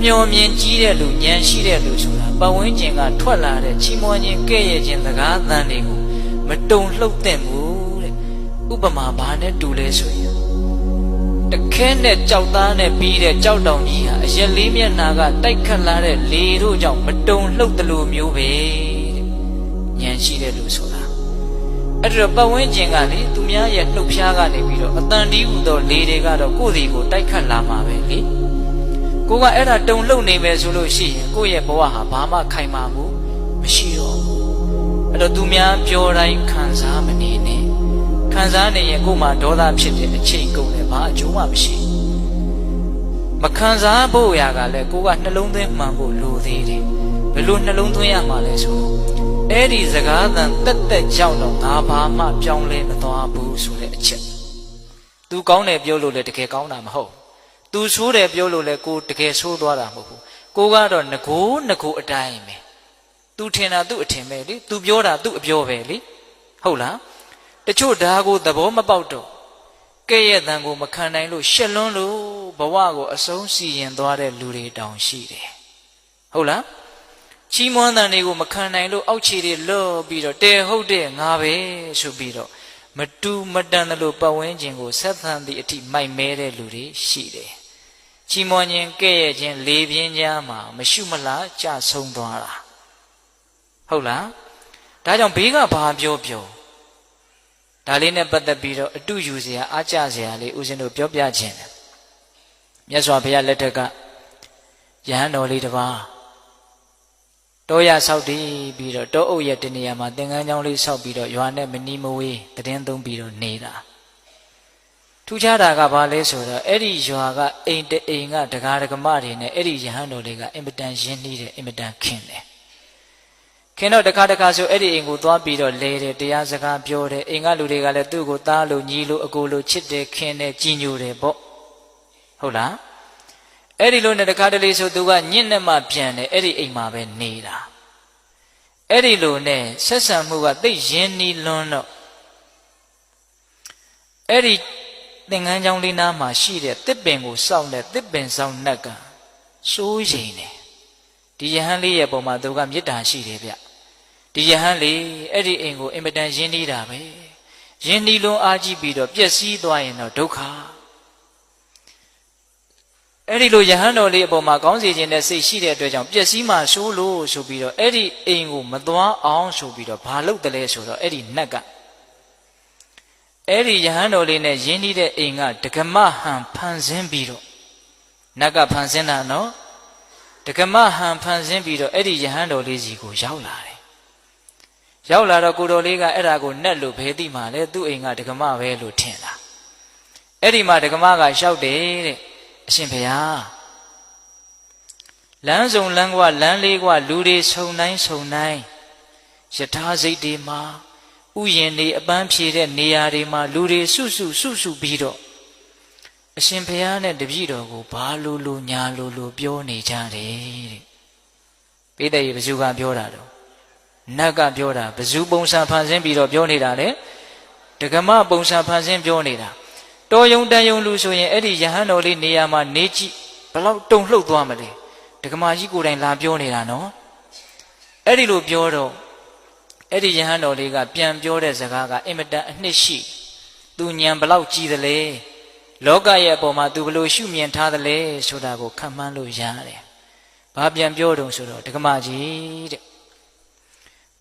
မျောမြင်ကြီးတဲ့လူဉာဏ်ရှိတဲ့လူဆိုတာပတ်ဝန်းကျင်ကထွက်လာတဲ့ချီးမွမ်းခြင်းကဲ့ရဲ့ခြင်းစကားသံတွေကိုမတုံလှုပ်သင့်ဘူးတဲ့ဥပမာဘာနဲ့တူလဲဆိုရင်တခဲနဲ့ကြောက်သားနဲ့ပြီးတဲ့ကြောက်တောင်ကြီးဟာအရက်လေးမျက်နှာကတိုက်ခတ်လာတဲ့လေတို့ကြောင့်မတုံလှုပ်တယ်လို့မျိုးပဲတဲ့ဉာဏ်ရှိတဲ့လူဆိုတာအဲ့တော့ပတ်ဝန်းကျင်ကလေသူများရဲ့နှုတ်ဖျားကနေပြီးတော့အတန်တီးဟူသောလေတွေကတော့ကိုယ့်စီကိုတိုက်ခတ်လာမှာပဲလေကိုကအဲ့ဒါတုံလှုပ်နေမယ်ဆိုလို့ရှိရင်ကိုယ့်ရဲ့ဘဝဟာဘာမှခိုင်မာမှုမရှိတော့ဘူးအဲ့တော့သူများပြောတိုင်းခံစားမနေနဲ့ခံစားနေရင်ကိုယ်မှာဒေါသဖြစ်တဲ့အချိန်ကုန်တယ်ဘာအကျိုးမှမရှိမခံစားဖို့ရာကလည်းကိုကနှလုံးသွင်းမှန်ဖို့လိုသေးတယ်ဘယ်လိုနှလုံးသွင်းရမှာလဲဆိုတော့အဲ့ဒီစကားသံတက်တက်ကြောက်တော့ငါဘာမှပြောင်းလဲမသွားဘူးဆိုတဲ့အချက်သူကောင်းတယ်ပြောလို့လည်းတကယ်ကောင်းတာမဟုတ်သူဆိုးတယ်ပြောလို့လည်းကိုတကယ်ဆိုးသွားတာမဟုတ်ဘူးကိုကတော့ငကိုအတိုင်းပဲသူထင်တာသူအထင်ပဲလေသူပြောတာသူအပြောပဲလေဟုတ်လားတချို့ဓာကိုသဘောမပေါက်တော့ကဲ့ရဲ့တန်ကိုမခံနိုင်လို့ရှက်လွန်းလို့ဘဝကိုအဆုံးစီရင်သွားတဲ့လူတွေတောင်ရှိတယ်ဟုတ်လားချီးမွမ်းတန်တွေကိုမခံနိုင်လို့အောက်ခြေတွေလော့ပြီးတော့တဲဟုတ်တဲ့ငါပဲဆိုပြီးတော့မတူမတန်တယ်လို့ပတ်ဝန်းကျင်ကိုဆက်သန်သည့်အထိမိုက်မဲတဲ့လူတွေရှိတယ်ချီးမွမ်းခြင်းကဲ့ရဲ့ခြင်းလေပြင်းကြားမှာမရှုမလားကြဆုံးသွားတာဟုတ်လားဒါကြောင့်ဘေးကဘာပြောဒါလေးနဲ့ပတ်သက်ပြီးတော့အတူယူစရာအားကျစရာလေးဦးဇင်းတို့ပြောပြခြင်းတယ်မြတ်စွာဘုရားလက်ထက်ကယဟန်တော်လေးတစ်ပါးတောရဆောက်တည်ပြီးတော့တောအုပ်ရဲ့တနေရာမှာသင်္ကန်းကျောင်းလေးဆောက်ပြီးတော့ရွာနဲ့မနီးမဝေးတည်င်းသုံးပြီးတော့နေတာထူးခြားတာကဘာလဲဆိုတော့အဲ့ဒီရွာကအိမ်တအိမ်ကဒကာဒကမတွေနဲ့အဲ့ဒီယဟန်တော်လေးကအင်မတန်ရင်းနှီးတယ်အင်မတန်ခင်တယ်ခင်တော့တခါဆိုအဲ့ဒီအိမ်ကိုသွားပြီးတော့လဲတယ်တရားစကားပြောတယ်အိမ်ကလူတွေကလည်းသူ့ကိုသားလို့ညီလို့အကိုလို့ချစ်တယ်ခင်တယ်ကြည်ညိုတယ်ပေါ့ဟုတ်လားအဲ့ဒီလိုနဲ့တခါတလေဆိုသူကညင့်နဲ့မှပြန်တယ်အဲ့ဒီအိမ်မှာပဲနေတာအဲ့ဒီလိုနဲ့ဆက်ဆံမှုကသိရင်းနှီးလွန်းတော့အဲ့ဒီသင်္ကန်းကျောင်းလေးနားမှာရှိတဲ့တစ်ပင်ကိုစောင့်တဲ့တစ်ပင်ဆောင်နှက်ကစိုးရိမ်တယ်ဒီယဟန်လေးရဲ့ပုံမှာသူကမေတ္တာရှိတယ်ဗျဒီယဟန်လေးအဲ့ဒီအိမ်ကိုအင်မတန်ရင်းနှီးတာပဲရင်းနှီးလွန်းအားကြီးပြီးတော့ပျက်စီးသွားရင်တော့ဒုက္ခအဲ့ဒီလိုယဟန်တော်လေးအပေါ်မှာကောင်းစေခြင်းနဲ့စိတ်ရှိတဲ့အတွက်ကြောင့်ပျက်စီးမှဆိုးလို့ဆိုပြီးတော့အဲ့ဒီအိမ်ကိုမသွားအောင်ဆိုပြီးတော့ဘာလုပ်တယ်လဲဆိုတော့အဲ့ဒီနတ်ကအဲ့ဒီယဟန်တော်လေးနဲ့ရင်းနှီးတဲ့အိမ်ကဒကမဟန်ဖန်ဆင်းပြီးတော့နတ်ကဖန်ဆင်းတာနော်ဒကမဟန်ဖန်ဆင်းပြီးတော့အဲ့ဒီယဟန်တော်လေးစီကိုရောက်လာတယ်ရောက်လာတော့ကိုတော်လေးကအဲ့ဒါကိုနတ်လို့ဘယ်သိမှလဲသူ့အိမ်ကဒကမပဲလို့ထင်တာအဲ့ဒီမှာဒကမကလျှောက်တယ်တဲ့အရှင်ဘုရားလမ်းစုံလမ်းကွာလမ်းလေးကွာလူတွေဆုံတိုင်းယထာစိတ်တွေမှာဥယျာဉ်တွေအပန်းဖြေတဲ့နေရာတွေမှာလူတွေစုပြီးတော့အရှင်ဘုရားနဲ့တပည့်တော်ကိုဘာလို့ညာလို့ပြောနေကြတယ်တဲ့ပိဋကရေဘယ်သူကပြောတာတော့နတ်ကပြောတာဘယ်သူပုံစံဖန်ဆင်းပြီးတော့ပြောနေတာလဲဒကမပုံစံဖန်ဆင်းပြောနေတာတော်ယုံတန်ယုံလူဆိုရင်အဲ့ဒီယဟန်တော်လေးနေရာမှာနေကြည့်ဘလောက်တုံလှုပ်သွားမလဲဒကမကြီးကိုယ်တိုင်လာပြောနေတာနော်အဲ့ဒီလိုပြောတော့အဲ့ဒီယဟန်တော်လေးကပြန်ပြောတဲ့စကားကအင်မတန်အနှစ်ရှိသူညံဘလောက်ကြီးသလဲလောကရဲ့အပေါ်မှာသူဘလို့ရှုမြင်ထားသလဲဆိုတာကိုခံမှန်းလို့ရတယ်။ဘာပြန်ပြောတုံဆိုတော့ဒကမကြီးတဲ့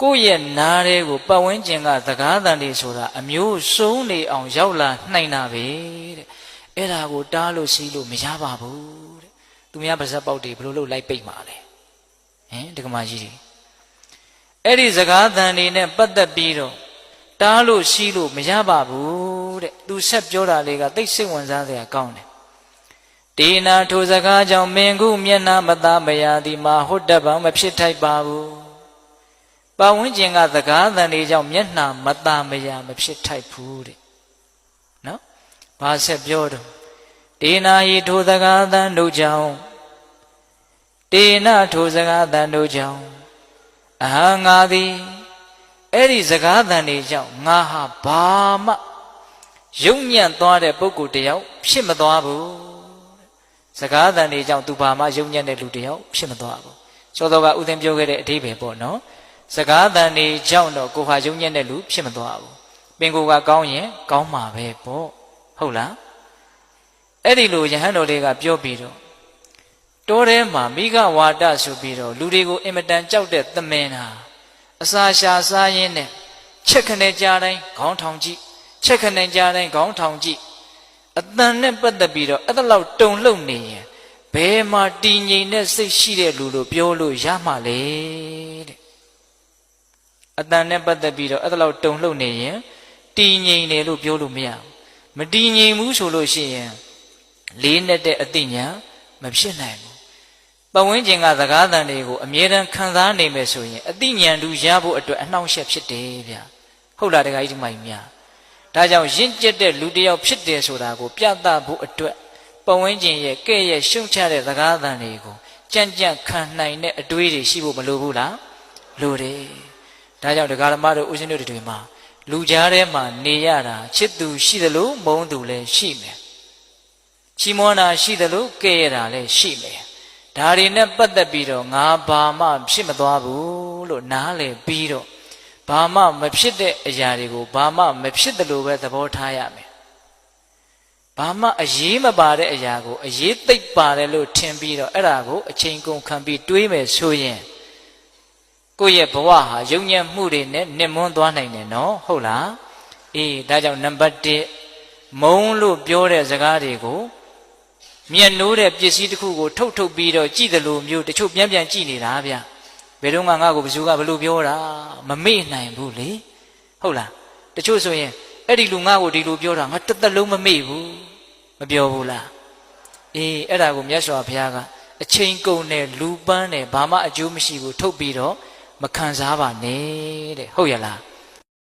ကိုယ့်ရဲ့နားတွေကိုပတ်ဝန်းကျင်ကစကားသံတွေဆိုတာအမျိုးစုံနေအောင်ရောက်လာနိုင်တာပဲတဲ့။အဲ့ဒါကိုတားလို့စီးလို့မရပါဘူးတဲ့။သူများပါဇက်ပေါက်တွေဘလို့လို့လိုက်ပိတ်မှာလဲ။ဟင်ဒကမကြီးတွေအဲ့ဒီစကားသံတွေနဲ့ပတ်သက်ပြီးတော့တားလို့စီးလို့မရပါဘူးတဲ့သူဆက်ပြောတာလေးကသိစိတ်ဝင်စားစရာကောင်းတယ်ဒေနာထိုစကားကြောင့်မင်ခုမျက်နှာမသားမရသည်မှာဟုတ်တတ်ပါမဖြစ်ထိုက်ပါဘူးပတ်ဝန်းကျင်ကစကားသံတွေကြောင့်မျက်နှာမသားမရမဖြစ်ထိုက်ဘူးတဲ့နော်ဘာဆက်ပြောတော့ဒေနာဤထိုစကားသံတို့ကြောင့်ဒေနာထိုစကားသံတို့ကြောင့်အဟံငါသည်အဲ့ဒီစကားသံတွေကြောင့်ငါဟာဘာမှယုံညံ့သွားတဲ့ပုဂ္ဂိုလ်တယောက်ဖြစ်မသွားဘူး စကားသံတွေကြောင့်သူဘာမှယုံညံ့တဲ့လူတယောက်ဖြစ်မသွားဘူးစောစောကဥသိမ်းပြောခဲ့တဲ့အဓိပ္ပာယ်ပေါ့နော်စကားသံတွေကြောင့်တော့ကိုဟာယုံညံ့တဲ့လူဖြစ်မသွားဘူးပင်ကိုယ်ကကောင်းရင်ကောင်းမှာပဲပေါ့ဟုတ်လားအဲ့ဒီလိုယဟန်တော်လေးကပြောပြီးတော့တောထဲမှာမိဂဝါဒဆိုပြီးတော့လူတွေကိုအင်မတန်ကြောက်တဲ့သမင်ဟာအစာရှာစားရင်းနဲ့ချက်ခနဲ့ကြားတိုင်းခေါင်းထောင်ကြည့်ချက်ခနဲ့ကြားတိုင်းခေါင်းထောင်ကြည့်အတန်နဲ့ပတ်သက်ပြီးတော့အဲ့ဒါလောက်တုန်လှုပ်နေရင်ဘယ်မှာတည်ငြိမ်တဲ့စိတ်ရှိတဲ့လူလို့ပြောလို့ရမှာလဲတဲ့အတန်နဲ့ပတ်သက်ပြီးတော့အဲ့ဒါလောက်တုန်လှုပ်နေရင်တည်ငြိမ်တယ်လို့ပြောလို့မရဘူးမတည်ငြိမ်ဘူးဆိုလို့ရှိရင်လေးနဲ့တဲ့အသိဉာဏ်မဖြစ်နိုင်ဘူးပတ်ဝန်းကျင်ကစကားသံတွေကိုအမြဲတမ်းခံစားနေမယ်ဆိုရင်အသိဉာဏ်တူရဖို့အတွက်အနှောင့်အယှက်ဖြစ်တယ်ဗျဟုတ်လားတခါကြီးဒီမိုင်များဒါကြောင့်ရင့်ကျက်တဲ့လူတစ်ယောက်ဖြစ်တယ်ဆိုတာကိုပြသဖို့အတွက်ပတ်ဝန်းကျင်ရဲ့ကဲ့ရဲ့ရှုံချတဲ့စကားသံတွေကိုကြံ့ကြံ့ခံနိုင်တဲ့အတွေးတွေရှိဖို့မလိုဘူးလားလိုတယ်ဒါကြောင့်ဒကာဓမ္မတို့ဦးဇင်းတို့တွေမှာလူကြားထဲမှာနေရတာချစ်သူရှိသလိုမုန်းသူလည်းရှိမယ်ချီးမွမ်းတာရှိသလိုကဲ့ရတာလည်းရှိမယ်ဒါတွေနဲ့ပတ်သက်ပြီးတော့ငါဘာမှဖြစ်မသွားဘူးလို့နားလည်ပြီးတော့ဘာမှမဖြစ်တဲ့အရာတွေကိုဘာမှမဖြစ်တယ်လို့ပဲသဘောထားရမယ်ဘာမှအရေးမပါတဲ့အရာကိုအရေးသိပ်ပါတယ်လို့ထင်ပြီးတော့အဲ့ဒါကိုအချိန်ကုန်ခံပြီးတွေးမယ်ဆိုရင်ကိုယ့်ရဲ့ဘဝဟာယုံညံ့မှုတွေနဲ့နှိမ့်မွန်းသွားနိုင်တယ်နော်ဟုတ်လားအေးဒါကြောင့်နံပါတ်1မုံလို့ပြောတဲ့စကားတွေကိုမျက်နှိုးတဲ့ပစ္စည်းတစ်ခုကိုထုတ်ပြီးတော့ကြည့်တယ်လို့မျိုးတချို့ပြန်ကြည့်နေတာဗျဘယ်တော့မှငါ့ကိုဘယ်သူကဘလို့ပြောတာမမေ့နိုင်ဘူးလေဟုတ်လားတချို့ဆိုရင်အဲ့ဒီလူငါ့ကိုဒီလိုပြောတာငါတစ်သက်လုံးမမေ့ဘူးမပြောဘူးလားအေးအဲ့ဒါကိုမြတ်စွာဘုရားကအချိန်ကုန်နဲ့လူပန်းနဲ့ဘာမှအကျိုးမရှိဘူးထုတ်ပြီးတော့မခံစားပါနဲ့တဲ့ဟုတ်ရလား